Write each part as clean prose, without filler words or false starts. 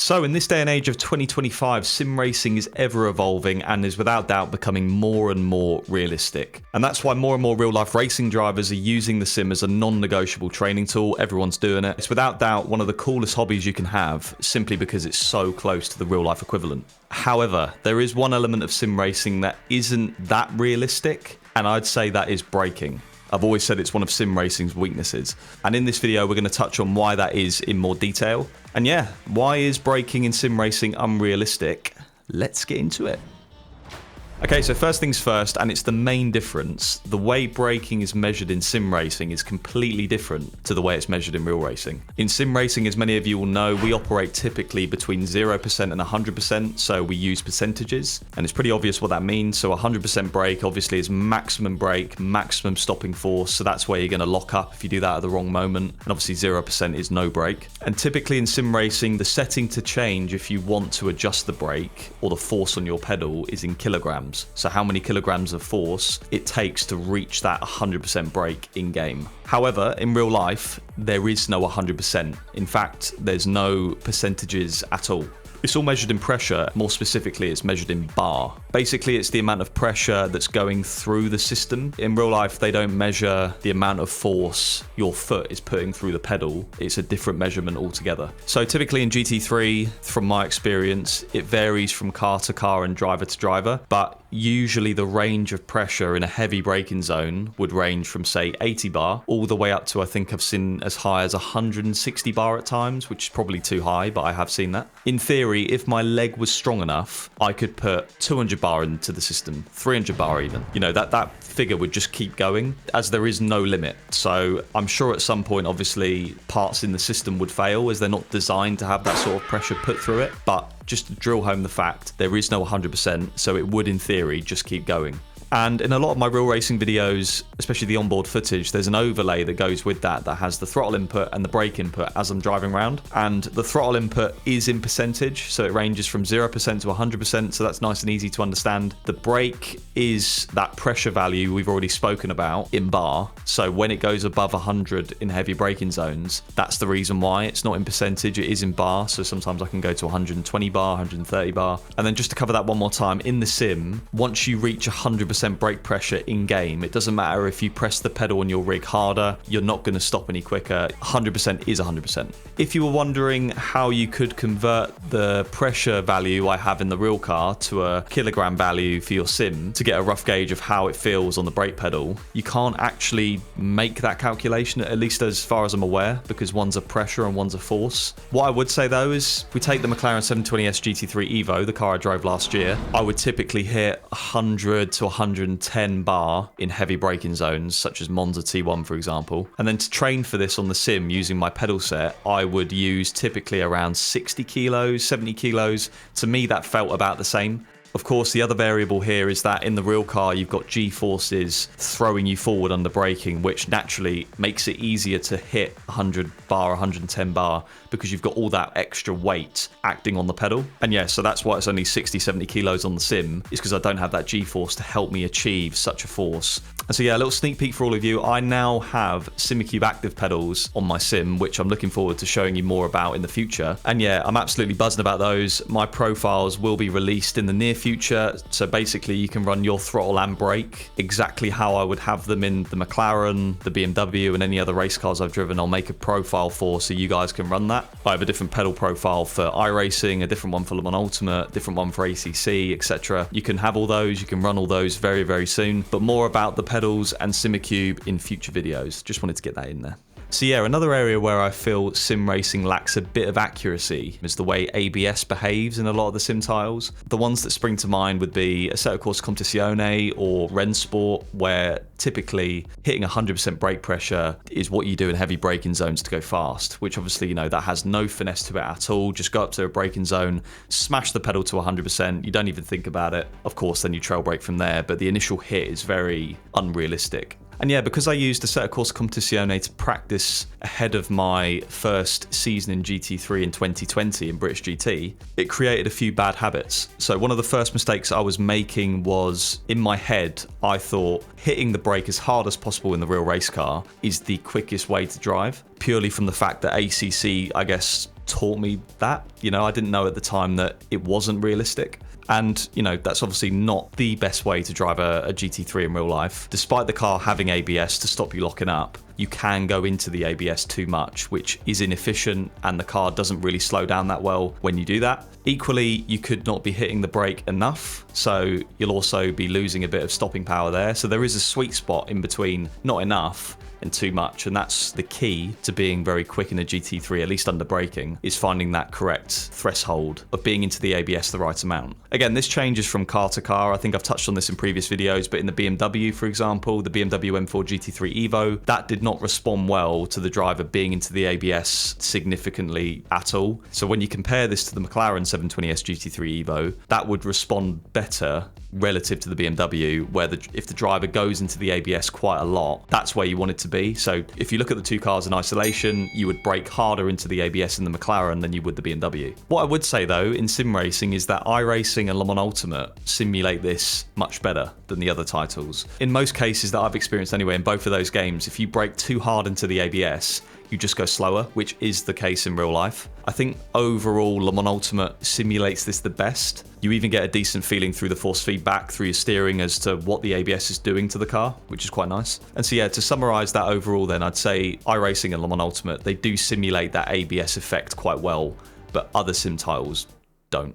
So in this day and age of 2025, sim racing is ever evolving and is without doubt becoming more and more realistic. And that's why more and more real life racing drivers are using the sim as a non-negotiable training tool. Everyone's doing it. It's without doubt one of the coolest hobbies you can have, simply because it's so close to the real life equivalent. However, there is one element of sim racing that isn't that realistic, and I'd say that is braking. I've always said it's one of sim racing's weaknesses. And in this video, we're going to touch on why that is in more detail. And yeah, why is braking in sim racing unrealistic? Let's get into it. Okay, so first things first, and it's the main difference. The way braking is measured in sim racing is completely different to the way it's measured in real racing. In sim racing, as many of you will know, we operate typically between 0% and 100%, so we use percentages, and it's pretty obvious what that means. So 100% brake obviously is maximum brake, maximum stopping force, so that's where you're going to lock up if you do that at the wrong moment, and obviously 0% is no brake. And typically in sim racing, the setting to change if you want to adjust the brake or the force on your pedal is in kilograms. So how many kilograms of force it takes to reach that 100% brake in game. However, in real life, there is no 100%. In fact, there's no percentages at all. It's all measured in pressure. More specifically, it's measured in bar. Basically, it's the amount of pressure that's going through the system. In real life, they don't measure the amount of force your foot is putting through the pedal. It's a different measurement altogether. So typically in GT3, from my experience, it varies from car to car and driver to driver, but usually the range of pressure in a heavy braking zone would range from, say, 80 bar all the way up to, I think I've seen as high as 160 bar at times, which is probably too high, but I have seen that. In theory, if my leg was strong enough, I could put 200 bar into the system, 300 bar even. You know, that figure would just keep going, as there is no limit. So I'm sure at some point, obviously, parts in the system would fail as they're not designed to have that sort of pressure put through it. But just to drill home the fact, there is no 100%, so it would in theory just keep going. And in a lot of my real racing videos, especially the onboard footage, there's an overlay that goes with that has the throttle input and the brake input as I'm driving around. And the throttle input is in percentage, so it ranges from 0% to 100%, so that's nice and easy to understand. The brake is that pressure value we've already spoken about in bar. So when it goes above 100 in heavy braking zones, that's the reason why. It's not in percentage, it is in bar. So sometimes I can go to 120 bar, 130 bar. And then just to cover that one more time, in the sim, once you reach 100% brake pressure in game, it doesn't matter if you press the pedal on your rig harder, you're not going to stop any quicker. 100% is 100%. If you were wondering how you could convert the pressure value I have in the real car to a kilogram value for your sim to get a rough gauge of how it feels on the brake pedal, you can't actually make that calculation, at least as far as I'm aware, because one's a pressure and one's a force. What I would say though is, if we take the McLaren 720S GT3 Evo, the car I drove last year, I would typically hit 100 to 110 bar in heavy braking zones, such as Monza T1 for example. And then to train for this on the sim using my pedal set, I would use typically around 60 kilos, 70 kilos. To me, that felt about the same. Of course, the other variable here is that in the real car, you've got G-forces throwing you forward under braking, which naturally makes it easier to hit 100 bar, 110 bar, because you've got all that extra weight acting on the pedal. And yeah, so that's why it's only 60, 70 kilos on the sim, is because I don't have that G-force to help me achieve such a force. And so yeah, a little sneak peek for all of you. I now have SimiCube active pedals on my sim, which I'm looking forward to showing you more about in the future. And yeah, I'm absolutely buzzing about those. My profiles will be released in the near future. So basically you can run your throttle and brake exactly how I would have them in the McLaren, the BMW, and any other race cars I've driven. I'll make a profile for so you guys can run that. I have a different pedal profile for iRacing, a different one for Le Mans Ultimate, different one for ACC, etc. You can have all those, you can run all those very, very soon. But more about the pedals and SimiCube in future videos. Just wanted to get that in there. So yeah, another area where I feel sim racing lacks a bit of accuracy is the way ABS behaves in a lot of the sim tiles. The ones that spring to mind would be Assetto Corsa Competizione or Rennsport, where typically hitting 100% brake pressure is what you do in heavy braking zones to go fast, which obviously, you know, that has no finesse to it at all. Just go up to a braking zone, smash the pedal to 100%, you don't even think about it. Of course, then you trail brake from there, but the initial hit is very unrealistic. And yeah, because I used Assetto Corsa Competizione to practice ahead of my first season in GT3 in 2020 in British GT, it created a few bad habits. So one of the first mistakes I was making was, in my head, I thought hitting the brake as hard as possible in the real race car is the quickest way to drive, purely from the fact that ACC, I guess, taught me that. You know, I didn't know at the time that it wasn't realistic. And, you know, that's obviously not the best way to drive a GT3 in real life. Despite the car having ABS to stop you locking up, you can go into the ABS too much, which is inefficient, and the car doesn't really slow down that well when you do that. Equally, you could not be hitting the brake enough, so you'll also be losing a bit of stopping power there. So there is a sweet spot in between not enough and too much, and that's the key to being very quick in a GT3, at least under braking, is finding that correct threshold of being into the ABS the right amount. Again, this changes from car to car. I think I've touched on this in previous videos, but in the BMW, for example, the BMW M4 GT3 Evo, that did not respond well to the driver being into the ABS significantly at all. So when you compare this to the McLaren 720S GT3 Evo, that would respond better relative to the BMW, where if the driver goes into the ABS quite a lot, that's where you want it to be. So if you look at the two cars in isolation, you would brake harder into the ABS in the McLaren than you would the BMW. What I would say though in sim racing is that iRacing and Le Mans Ultimate simulate this much better than the other titles. In most cases that I've experienced anyway, in both of those games, if you brake too hard into the ABS, you just go slower, which is the case in real life. I think overall Le Mans Ultimate simulates this the best. You even get a decent feeling through the force feedback through your steering as to what the ABS is doing to the car, which is quite nice. And so yeah, to summarize that overall then, I'd say iRacing and Le Mans Ultimate, they do simulate that ABS effect quite well, but other sim titles don't.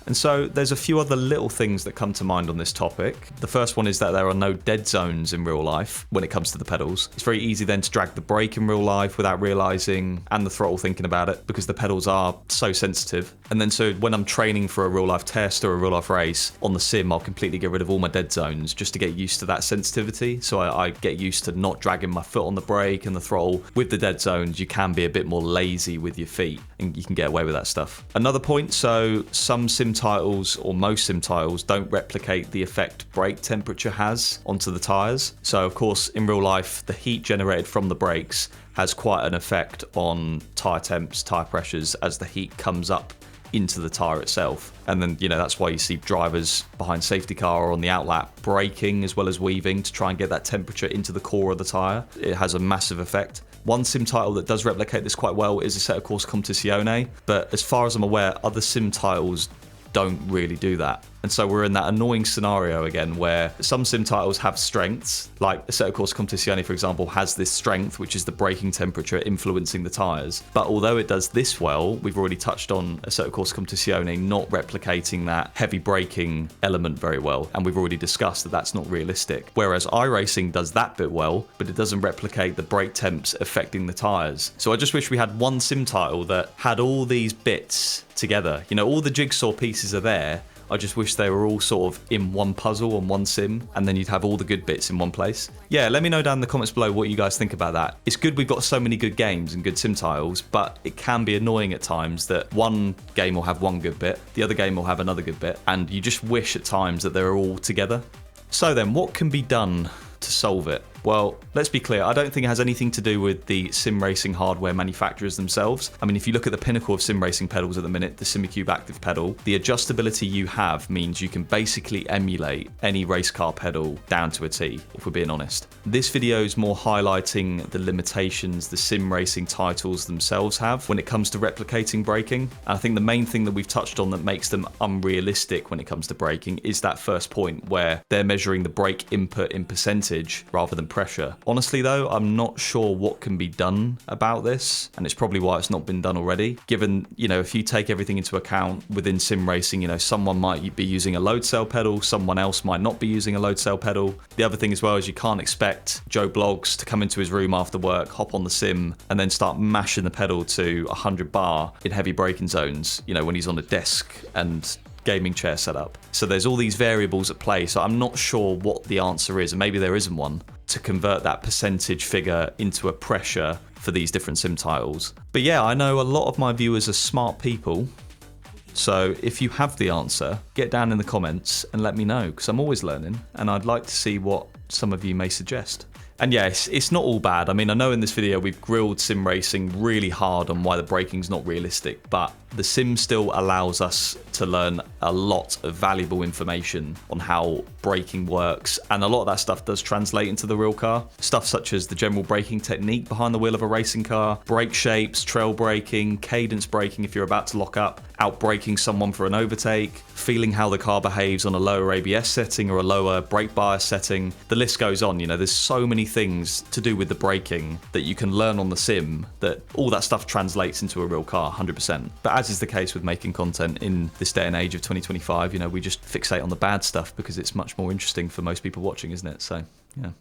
And so there's a few other little things that come to mind on this topic. The first one is that there are no dead zones in real life when it comes to the pedals. It's very easy then to drag the brake in real life without realizing, and the throttle thinking about it, because the pedals are so sensitive. And then so when I'm training for a real life test or a real life race on the sim, I'll completely get rid of all my dead zones just to get used to that sensitivity. So I get used to not dragging my foot on the brake and the throttle. With the dead zones, you can be a bit more lazy with your feet and you can get away with that stuff. Another point, so some sim titles or most sim titles don't replicate the effect brake temperature has onto the tyres. So of course in real life the heat generated from the brakes has quite an effect on tyre temps, tyre pressures as the heat comes up into the tyre itself. And then, you know, that's why you see drivers behind safety car or on the outlap braking as well as weaving to try and get that temperature into the core of the tyre. It has a massive effect. One sim title that does replicate this quite well is Assetto Corsa Competizione, but as far as I'm aware, other sim titles don't really do that. And so we're in that annoying scenario again where some sim titles have strengths, like Assetto Corsa Competizione, for example, has this strength, which is the braking temperature influencing the tyres. But although it does this well, we've already touched on Assetto Corsa Competizione not replicating that heavy braking element very well. And we've already discussed that that's not realistic. Whereas iRacing does that bit well, but it doesn't replicate the brake temps affecting the tyres. So I just wish we had one sim title that had all these bits together. You know, all the jigsaw pieces are there. I just wish they were all sort of in one puzzle on one sim, and then you'd have all the good bits in one place. Yeah, let me know down in the comments below what you guys think about that. It's good we've got so many good games and good sim titles, but it can be annoying at times that one game will have one good bit, the other game will have another good bit, and you just wish at times that they're all together. So then, what can be done to solve it? Well, let's be clear, I don't think it has anything to do with the sim racing hardware manufacturers themselves. I mean, if you look at the pinnacle of sim racing pedals at the minute, the SimiCube Active pedal, the adjustability you have means you can basically emulate any race car pedal down to a T, if we're being honest. This video is more highlighting the limitations the sim racing titles themselves have when it comes to replicating braking. And I think the main thing that we've touched on that makes them unrealistic when it comes to braking is that first point where they're measuring the brake input in percentage rather than pressure. Honestly though, I'm not sure what can be done about this, and it's probably why it's not been done already. Given, you know, if you take everything into account within sim racing, you know, someone might be using a load cell pedal, someone else might not be using a load cell pedal. The other thing as well is you can't expect Joe Bloggs to come into his room after work, hop on the sim, and then start mashing the pedal to 100 bar in heavy braking zones, you know, when he's on a desk and gaming chair setup. So there's all these variables at play, so I'm not sure what the answer is, and maybe there isn't one, to convert that percentage figure into a pressure for these different sim titles. But yeah, I know a lot of my viewers are smart people, so if you have the answer, get down in the comments and let me know, because I'm always learning, and I'd like to see what some of you may suggest. And yes, it's not all bad. I mean, I know in this video we've grilled sim racing really hard on why the braking's not realistic, but the sim still allows us to learn a lot of valuable information on how braking works, and a lot of that stuff does translate into the real car. Stuff such as the general braking technique behind the wheel of a racing car, brake shapes, trail braking, cadence braking if you're about to lock up, out braking someone for an overtake, feeling how the car behaves on a lower ABS setting or a lower brake bias setting. The list goes on, you know, there's so many things to do with the braking that you can learn on the sim, that all that stuff translates into a real car 100%. But as is the case with making content in this day and age of 2025, you know, we just fixate on the bad stuff because it's much more interesting for most people watching, isn't it? So, yeah.